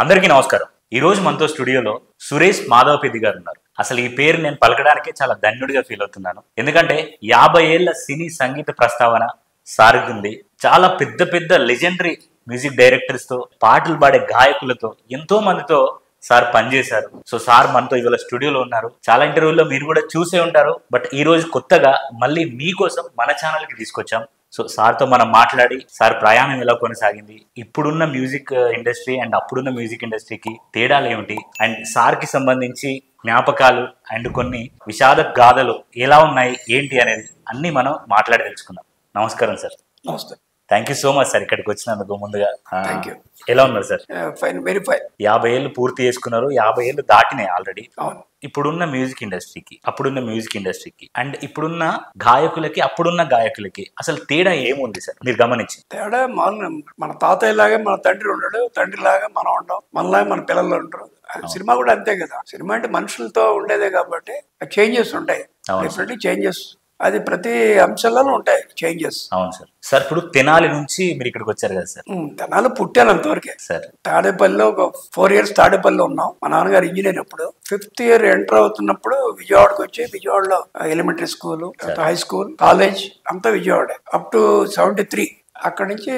అందరికీ నమస్కారం. ఈ రోజు మనతో స్టూడియోలో సురేష్ మాధవపెద్ది గారు ఉన్నారు. అసలు ఈ పేరు నేను పలకడానికే చాలా ధన్యుడిగా ఫీల్ అవుతున్నాను. ఎందుకంటే 50 ఏళ్ల సినీ సంగీత ప్రస్తావన సాగుతుంది. చాలా పెద్ద పెద్ద లెజెండరీ మ్యూజిక్ డైరెక్టర్స్ తో, పాటలు పాడే గాయకులతో, ఎంతో మందితో సార్ పనిచేశారు. సో సార్ మనతో ఇవాళ స్టూడియోలో ఉన్నారు. చాలా ఇంటర్వ్యూల్లో మీరు కూడా చూసే ఉంటారు. బట్ ఈ రోజు కొత్తగా మళ్ళీ మీకోసం మన ఛానల్ కి తీసుకొచ్చాం. సో సార్తో మనం మాట్లాడి సార్ ప్రయాణం ఎలా కొనసాగింది, ఇప్పుడున్న మ్యూజిక్ ఇండస్ట్రీ అండ్ అప్పుడున్న మ్యూజిక్ ఇండస్ట్రీకి తేడాలు ఏమిటి, అండ్ సార్కి సంబంధించి జ్ఞాపకాలు అండ్ కొన్ని విషాద గాథలు ఎలా ఉన్నాయి ఏంటి అనేది అన్ని మనం మాట్లాడి తెలుసుకుందాం. నమస్కారం సార్. నమస్తే. Thank you so much sir ఇక్కడికి వచ్చినందుకు. ముందుగా థ్యాంక్ యూ. ఎలా ఉన్నారు సార్? Fine, very fine. 50 ఏళ్ళు పూర్తి చేసుకున్నారు. 50 ఏళ్ళు దాటినాయి ఆల్రెడీ. అవును. ఇప్పుడున్న మ్యూజిక్ ఇండస్ట్రీకి, అప్పుడున్న మ్యూజిక్ ఇండస్ట్రీకి అండ్ ఇప్పుడున్న గాయకులకి, అప్పుడున్న గాయకులకి అసలు తేడా ఏముంది సార్ మీరు గమనించి? తేడా మన తాతయ్య లాగా మన తండ్రి ఉండడు, తండ్రి లాగా మనం ఉండం, మనలాగా మన పిల్లలు ఉంటారు. సినిమా కూడా అంతే కదా. సినిమా అంటే మనుషులతో ఉండేదే కాబట్టి చేంజెస్ ఉంటాయి, డెఫినెట్లీ చేంజెస్. అది ప్రతి అంశాలలో ఉంటాయి చేంజెస్. అవును సార్. సార్ ఇప్పుడు తెనాలి నుంచి మీరు ఇక్కడికి వచ్చారు కదా సార్? తెనాలి పుట్టాను అంతవరకే సార్. తాడేపల్లిలో ఒక 4 years తాడేపల్లిలో ఉన్నాం. మా నాన్నగారు ఇంజనీర్. అప్పుడు 5th year ఎంటర్ అవుతున్నప్పుడు విజయవాడకి వచ్చి, విజయవాడలో elementary school, high school, college అంతా విజయవాడే అప్ టు 73. అక్కడి నుంచి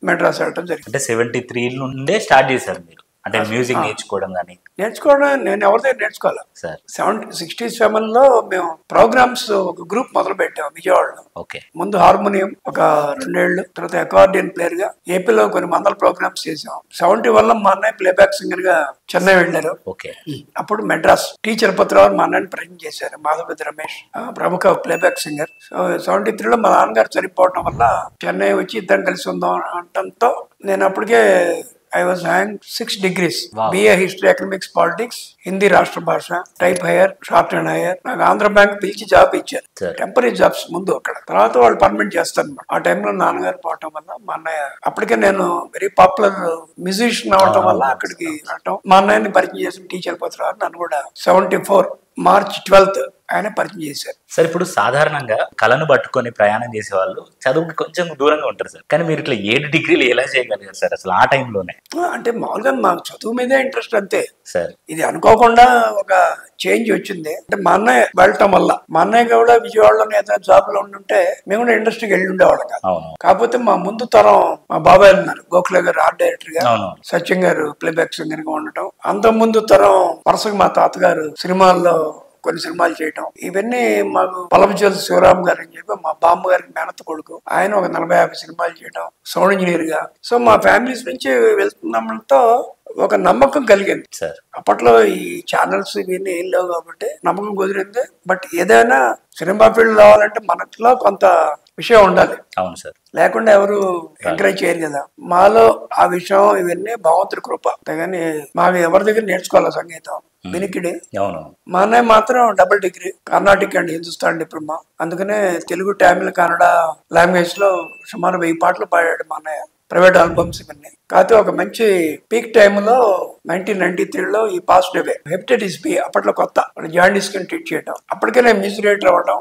మెడ్రాస్ వెళ్ళడం జరిగింది. అంటే 73 నుండే స్టార్ట్ చేశారు మీరు అంటే మ్యూజిక్ నేర్చుకోవడం? కానీ నేర్చుకోవడం నేను ఎవరి దగ్గర నేర్చుకోవాలి సార్. 67లో మేము ప్రోగ్రామ్స్ ఒక గ్రూప్ మొదలు పెట్టాం విజయవాడలో. ముందు హార్మోనియం ఒక 2 ఏళ్ళు, తర్వాత అకార్డియన్ ప్లేయర్ గా ఏపీలో కొన్ని వందల ప్రోగ్రామ్స్ చేసాం. 71లో మా అన్నయ్య ప్లేబ్యాక్ సింగర్ గా చెన్నై వెళ్ళారు. అప్పుడు మెడ్రాస్ టీ చలపతిరావు మా అన్నయ్యని ప్రజెంట్ చేశారు. మాధవపెద్ది రమేష్ ప్రముఖ ప్లేబ్యాక్ సింగర్. 73లో మా నాన్నగారు చనిపోవడం వల్ల చెన్నై వచ్చి ఇద్దరం కలిసి ఉందాం అనటంతో నేను అప్పటికే I was having 6 degrees. BA History, Economics, Politics, Hindi రాష్ట్ర భాష, type hire, short and higher. నాకు ఆంధ్ర బ్యాంక్ పిలిచి జాబ్ ఇచ్చారు. టెంపరీ జాబ్స్ ముందు అక్కడ, తర్వాత వాళ్ళు పర్మనెంట్ చేస్తారు. ఆ టైంలో నాన్నగారు పోవటం వల్ల మా అన్నయ్య, అప్పటికే నేను వెరీ పాపులర్ మ్యూజిషియన్ అవటం వల్ల అక్కడికి రావటం, మా అన్నయ్యని పరిచయం చేసిన టీచర్ పత్రాలు నన్ను కూడా 74 March 12th ఆయన పరిచయం చేశారు. సార్ ఇప్పుడు సాధారణంగా కళను పట్టుకొని ప్రయాణం చేసే వాళ్ళు చదువుకి కొంచెం దూరంగా ఉంటారు సార్. కానీ మీరు ఇట్లా 7 degrees ఎలా చేయగలిగారు సార్ అసలు ఆ టైంలోనే? అంటే మామూలుగా మాకు చదువు మీదే ఇంట్రెస్ట్ అంతే సార్. ఇది అనుకోకుండా ఒక చేంజ్ వచ్చింది. అంటే మా అన్నయ్య వెళ్ళటం వల్ల, మా అన్నయ్య కూడా విజయవాడలోనే ఏదైనా జాబ్ లో ఉండుంటే మేము కూడా ఇండస్ట్రీకి వెళ్ళి ఉండేవాళ్ళం కాదు. కాకపోతే మా ముందు తరం మా బాబాయ్ ఉన్నారు, గోఖలే గారు ఆర్ట్ డైరెక్టర్ గా, సత్యం గారు ప్లేబ్యాక్ సింగర్ గా ఉండటం. అంత ముందు తరం వరుసగా మా తాతగారు సినిమాల్లో కొన్ని సినిమాలు చేయటం, ఇవన్నీ మాకు పలమచోల శివరామ్ గారు అని చెప్పి మా బామ్మ గారికి మేనత్త కొడుకు, ఆయన ఒక 40-50 సినిమాలు చేయటం సౌండ్ ఇంజనీర్ గా. సో మా ఫ్యామిలీస్ నుంచి వెళ్తున్నాంతో ఒక నమ్మకం కలిగింది సార్. అప్పట్లో ఈ ఛానల్స్ ఇవన్నీ ఏం లేవు కాబట్టి నమ్మకం కుదిరింది. బట్ ఏదైనా సినిమా ఫీల్డ్ రావాలంటే మనలో కొంత విషయం ఉండాలి. అవును సార్. లేకుండా ఎవరు ఎంకరేజ్ చేయరు కదా. మాలో ఆ విషయం ఇవన్నీ భగవంతుడి కృప. అంతేగాని మాకు ఎవరి దగ్గర నేర్చుకోవాలి సంగీతం వినికిడి. మా అన్నయ్య మాత్రం 2 degree Carnatic and Hindustan diploma. అందుకనే తెలుగు, తమిళ, కన్నడ లాంగ్వేజ్ లో సుమారు 1000 పాటలు పాడాడు మా అన్నయ్య, ప్రైవేట్ ఆల్బమ్స్ ఇవన్నీ. కాకపోతే ఒక మంచి పీక్ టైంలో 1993లో ఈ పాస్ట్ అవే. హెపటైటిస్ బి అప్పట్లో కొత్త, జాండీస్ కి ట్రీట్ చేయడం. అప్పటికే నేను మ్యూజిక్ డైరెక్టర్ అవ్వడం,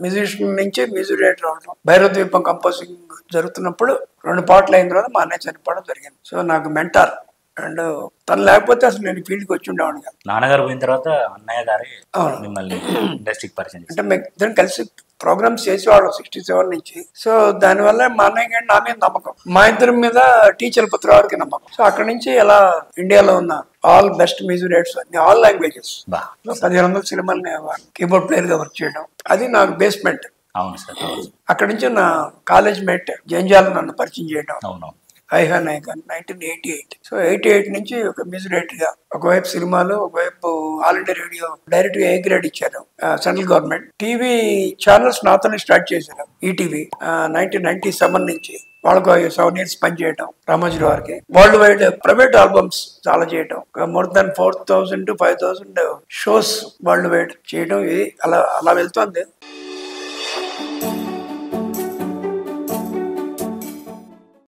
మ్యూజిషియన్ నుంచి మ్యూజిక్ డైరెక్టర్ అవ్వడం, భైరవ ద్వీపం కంపోజింగ్ జరుగుతున్నప్పుడు 2 పాటలు అయిన తర్వాత మా అన్నయ్య చనిపోవడం జరిగింది. సో నాకు మెంటార్. అండ్ తను లేకపోతే అసలు నేను ఫీల్డ్కి వచ్చి ఉండేవాడు కాదు. నాన్నగారు పోయిన తర్వాత అన్నయ్య గారి మిమ్మల్ని ఇండస్ట్రీకి పరిచయం అంటే మేము ఇద్దరం కలిసి ప్రోగ్రామ్స్ చేసేవాళ్ళం 67 నుంచి. సో దానివల్ల మా అన్నయ్య గారి నా మీద నమ్మకం, మా ఇద్దరి మీద టీచర్ పత్రావారికి నమ్మకం. సో అక్కడ నుంచి ఎలా ఇండియాలో ఉన్న ఆల్ బెస్ట్ మ్యూజిక్ డైరెక్టర్స్ అన్ని ఆల్ లాంగ్వేజెస్ 1500 సినిమాలు కీబోర్డ్ ప్లేయర్ గా వర్క్ చేయడం, అది నాకు బేస్మెంట్. అవును సార్. అక్కడ నుంచి నా కాలేజ్ మేట్ జంజాల నన్ను పరిచయం చేయడం. ఐహా నాయక్ 1988. సో 88 నుంచి ఒక మ్యూజిక్ డైరెక్టర్ గా, ఒకవైపు సినిమాలు, ఒకవైపు ఆల్ ఇండియా రేడియో డైరెక్ట్ గా A grade ఇచ్చారు సెంట్రల్ గవర్నమెంట్. టీవీ ఛానల్స్ నాతోనే స్టార్ట్ చేశారు. ఈటీవీ 1997 నుంచి వాళ్ళకు 7 years పనిచేయటం. రామోజీరావు వారికి వరల్డ్ వైడ్ ప్రైవేట్ ఆల్బమ్స్ చాలా చేయటం, more than 4000 to 5000 shows world wide చేయడం. ఇది అలా వెళ్తుంది.